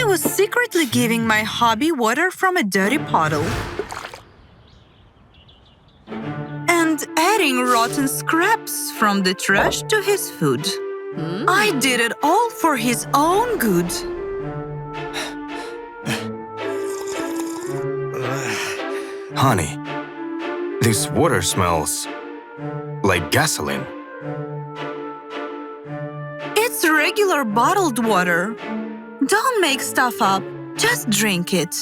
I was secretly giving my hubby water from a dirty bottle and adding rotten scraps from the trash to his food. I did it all for his own good. Honey, this water smells like gasoline. It's regular bottled water. Don't make stuff up. Just drink it.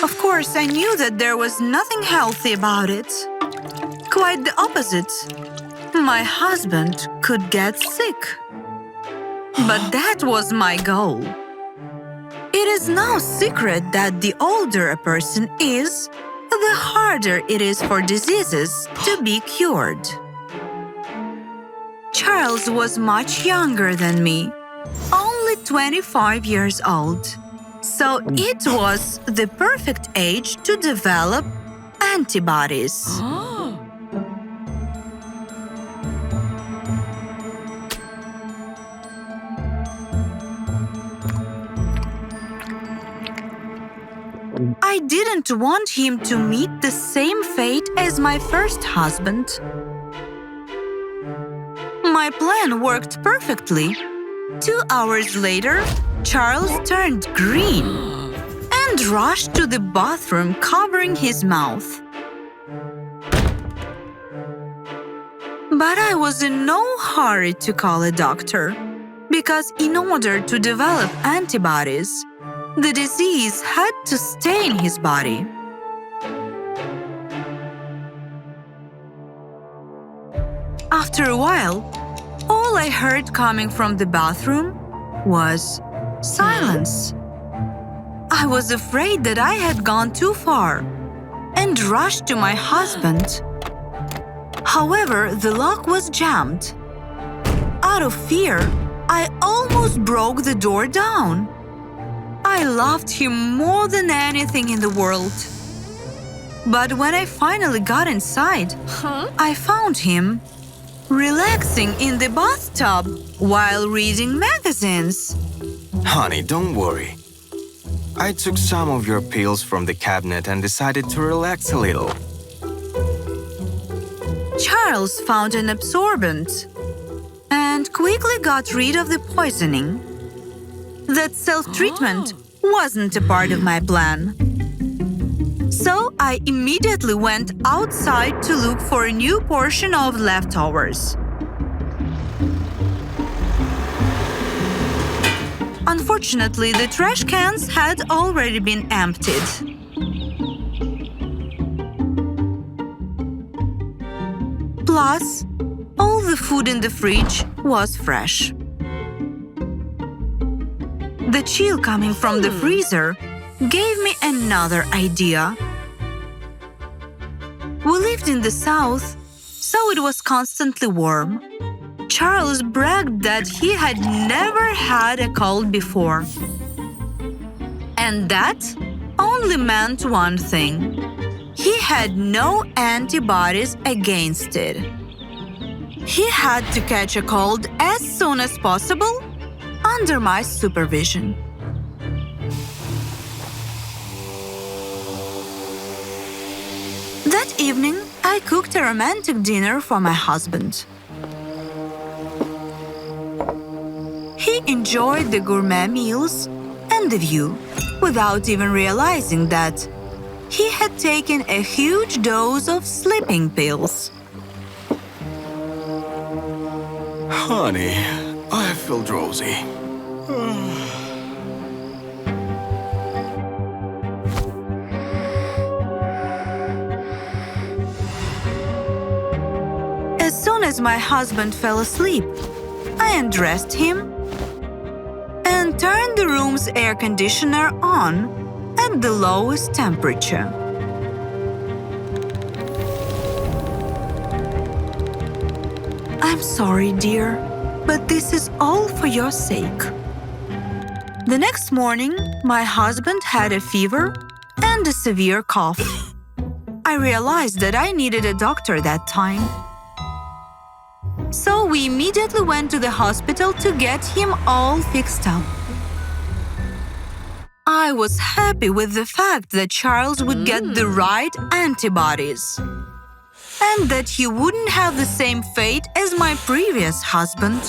Of course, I knew that there was nothing healthy about it. Quite the opposite. My husband could get sick. But that was my goal. It is no secret that the older a person is, the harder it is for diseases to be cured. Charles was much younger than me, only 25 years old. So it was the perfect age to develop antibodies. I didn't want him to meet the same fate as my first husband. My plan worked perfectly. 2 hours later, Charles turned green and rushed to the bathroom covering his mouth. But I was in no hurry to call a doctor, because in order to develop antibodies, the disease had to stay in his body. After a while, all I heard coming from the bathroom was silence. I was afraid that I had gone too far and rushed to my husband. However, the lock was jammed. Out of fear, I almost broke the door down. I loved him more than anything in the world. But when I finally got inside, I found him relaxing in the bathtub while reading magazines. Honey, don't worry. I took some of your pills from the cabinet and decided to relax a little. Charles found an absorbent and quickly got rid of the poisoning. That self-treatment wasn't a part of my plan. So I immediately went outside to look for a new portion of leftovers. Unfortunately, the trash cans had already been emptied. Plus, all the food in the fridge was fresh. The chill coming from the freezer gave me another idea. We lived in the south, so it was constantly warm. Charles bragged that he had never had a cold before. And that only meant one thing. He had no antibodies against it. He had to catch a cold as soon as possible under my supervision. That evening, I cooked a romantic dinner for my husband. He enjoyed the gourmet meals and the view without even realizing that he had taken a huge dose of sleeping pills. Honey, I feel drowsy. As soon as my husband fell asleep, I undressed him and turned the room's air conditioner on at the lowest temperature. I'm sorry, dear, but this is all for your sake. The next morning, my husband had a fever and a severe cough. I realized that I needed a doctor that time. So we immediately went to the hospital to get him all fixed up. I was happy with the fact that Charles would get the right antibodies and that he wouldn't have the same fate as my previous husband.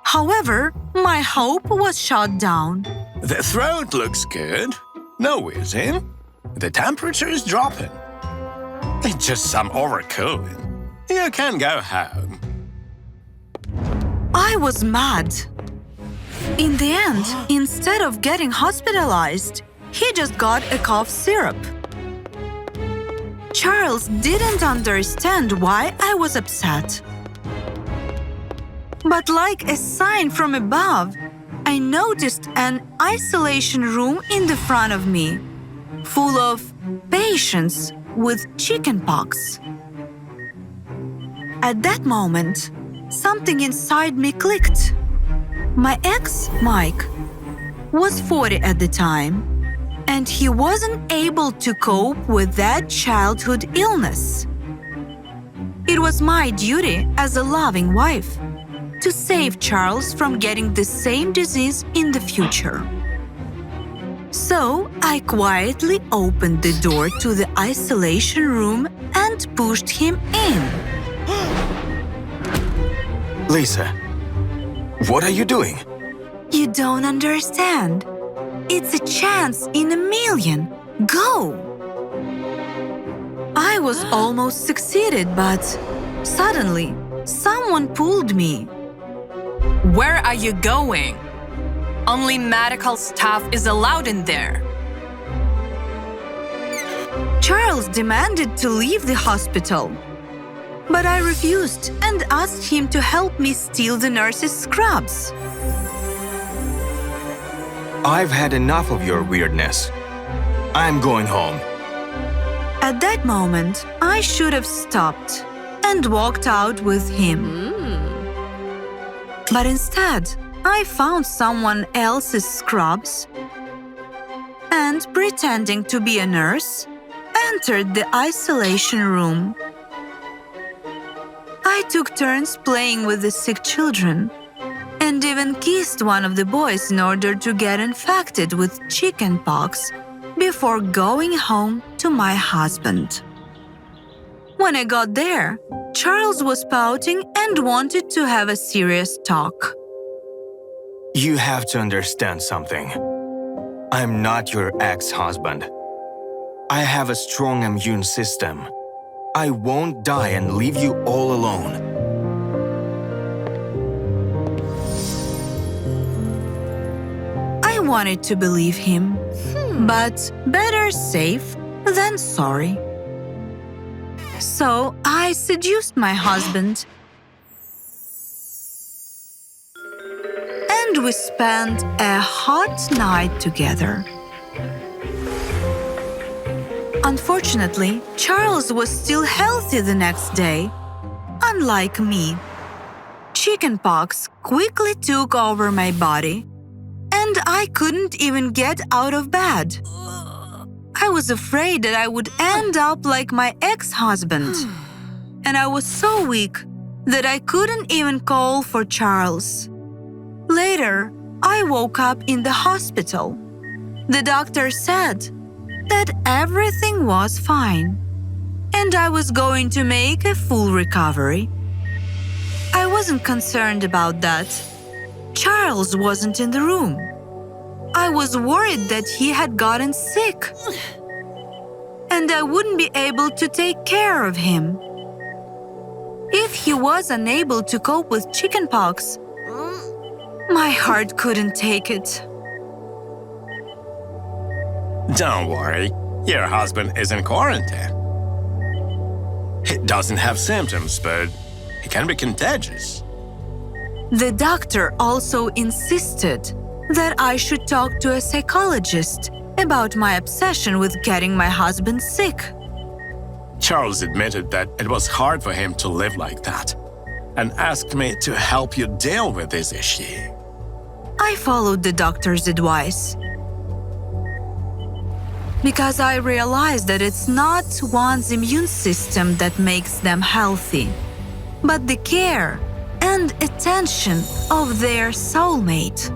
However, my hope was shot down. The throat looks good. No wheezing. The temperature is dropping. It's just some overcooling. You can go home. I was mad. In the end, instead of getting hospitalized, he just got a cough syrup. Charles didn't understand why I was upset. But like a sign from above, I noticed an isolation room in the front of me, full of patients with chickenpox. At that moment, something inside me clicked. My ex, Mike, was 40 at the time, and he wasn't able to cope with that childhood illness. It was my duty as a loving wife to save Charles from getting the same disease in the future. So I quietly opened the door to the isolation room and pushed him in. Lisa, what are you doing? You don't understand. It's a chance in a million. Go! I was almost succeeded, but suddenly someone pulled me. Where are you going? Only medical staff is allowed in there. Charles demanded to leave the hospital, but I refused and asked him to help me steal the nurse's scrubs. I've had enough of your weirdness. I'm going home. At that moment, I should have stopped and walked out with him. But instead, I found someone else's scrubs and, pretending to be a nurse, entered the isolation room. I took turns playing with the sick children and even kissed one of the boys in order to get infected with chickenpox before going home to my husband. When I got there, Charles was pouting and wanted to have a serious talk. You have to understand something. I'm not your ex-husband. I have a strong immune system. I won't die and leave you all alone. I wanted to believe him, but better safe than sorry. So I seduced my husband, and we spent a hot night together. Unfortunately, Charles was still healthy the next day, unlike me. Chickenpox quickly took over my body, and I couldn't even get out of bed. I was afraid that I would end up like my ex-husband, and I was so weak that I couldn't even call for Charles. Later, I woke up in the hospital. The doctor said that everything was fine, and I was going to make a full recovery. I wasn't concerned about that. Charles wasn't in the room. I was worried that he had gotten sick, and I wouldn't be able to take care of him. If he was unable to cope with chickenpox, my heart couldn't take it. Don't worry, your husband is in quarantine. He doesn't have symptoms, but he can be contagious. The doctor also insisted that I should talk to a psychologist about my obsession with getting my husband sick. Charles admitted that it was hard for him to live like that and asked me to help you deal with this issue. I followed the doctor's advice because I realized that it's not one's immune system that makes them healthy, but the care and attention of their soulmate.